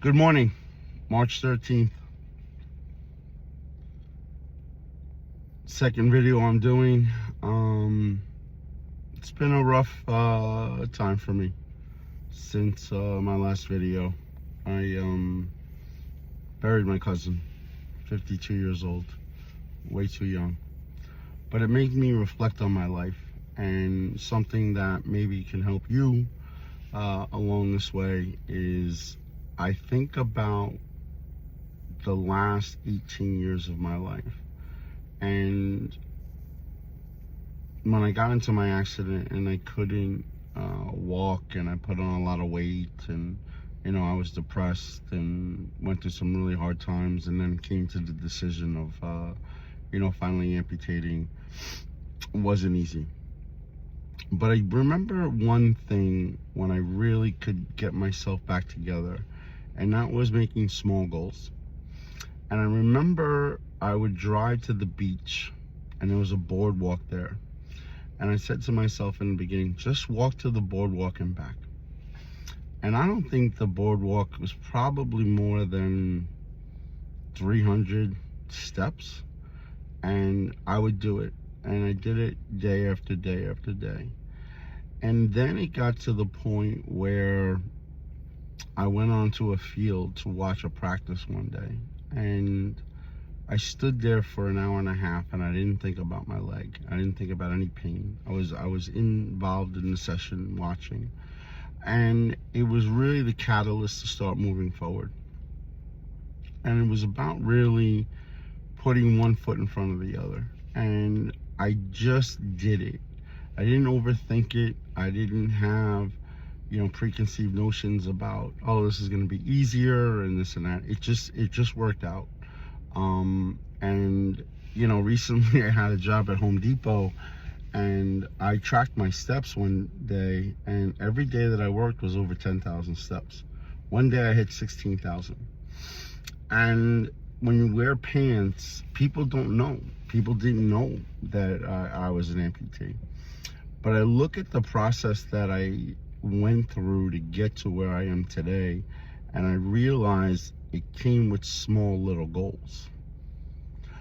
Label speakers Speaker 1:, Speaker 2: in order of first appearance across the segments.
Speaker 1: Good morning, March 13th. Second video I'm doing. It's been a rough time for me since my last video. I buried my cousin, 52 years old, way too young. But it made me reflect on my life, and something that maybe can help you along this way is I think about the last 18 years of my life. And when I got into my accident and I couldn't walk, and I put on a lot of weight, and I was depressed and went through some really hard times, and then came to the decision of finally amputating. It wasn't easy. But I remember one thing when I really could get myself back together, and that was making small goals. And I remember I would drive to the beach, and there was a boardwalk there. And I said to myself in the beginning, just walk to the boardwalk and back. And I don't think the boardwalk was probably more than 300 steps. And I would do it. And I did it day after day after day. And then it got to the point where I went onto a field to watch a practice one day. And I stood there for an hour and a half, and I didn't think about my leg. I didn't think about any pain. I was involved in the session watching. And it was really the catalyst to start moving forward. And it was about really putting one foot in front of the other. And I just did it. I didn't overthink it. I didn't have, preconceived notions about, oh, this is going to be easier and this and that. It just worked out. Recently I had a job at Home Depot, and I tracked my steps one day, and every day that I worked was over 10,000 steps. One day I hit 16,000. And when you wear pants, people don't know. People didn't know that I was an amputee. But I look at the process that I went through to get to where I am today, and I realized it came with small little goals.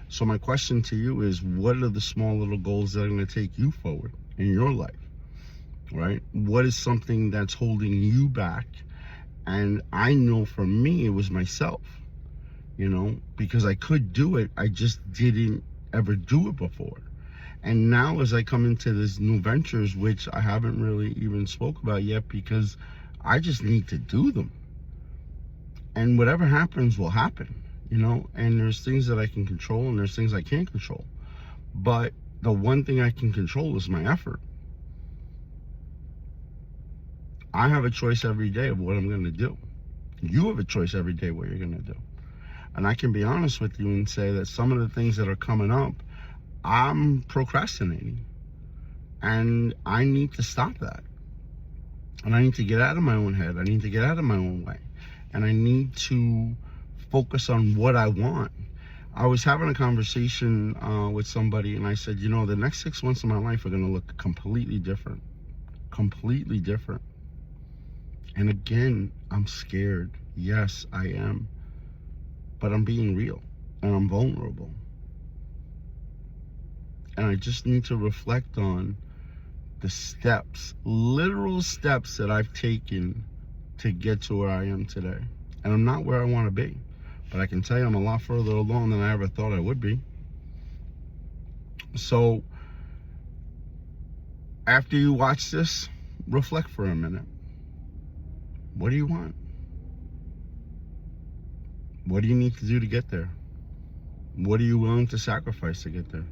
Speaker 1: So my question to you is, what are the small little goals that are going to take you forward in your life, right? What is something that's holding you back? And I know for me, it was myself, because I could do it. I just didn't ever do it before. And now as I come into this new ventures, which I haven't really even spoke about yet, because I just need to do them. And whatever happens will happen, and there's things that I can control, and there's things I can't control. But the one thing I can control is my effort. I have a choice every day of what I'm going to do. You have a choice every day what you're going to do. And I can be honest with you and say that some of the things that are coming up, I'm procrastinating. And I need to stop that. And I need to get out of my own head. I need to get out of my own way. And I need to focus on what I want. I was having a conversation with somebody, and I said, the next 6 months of my life are going to look completely different. Completely different. And again, I'm scared. Yes, I am. But I'm being real, and I'm vulnerable. And I just need to reflect on the steps, literal steps that I've taken to get to where I am today. And I'm not where I want to be, but I can tell you I'm a lot further along than I ever thought I would be. So after you watch this, reflect for a minute. What do you want? What do you need to do to get there? What are you willing to sacrifice to get there?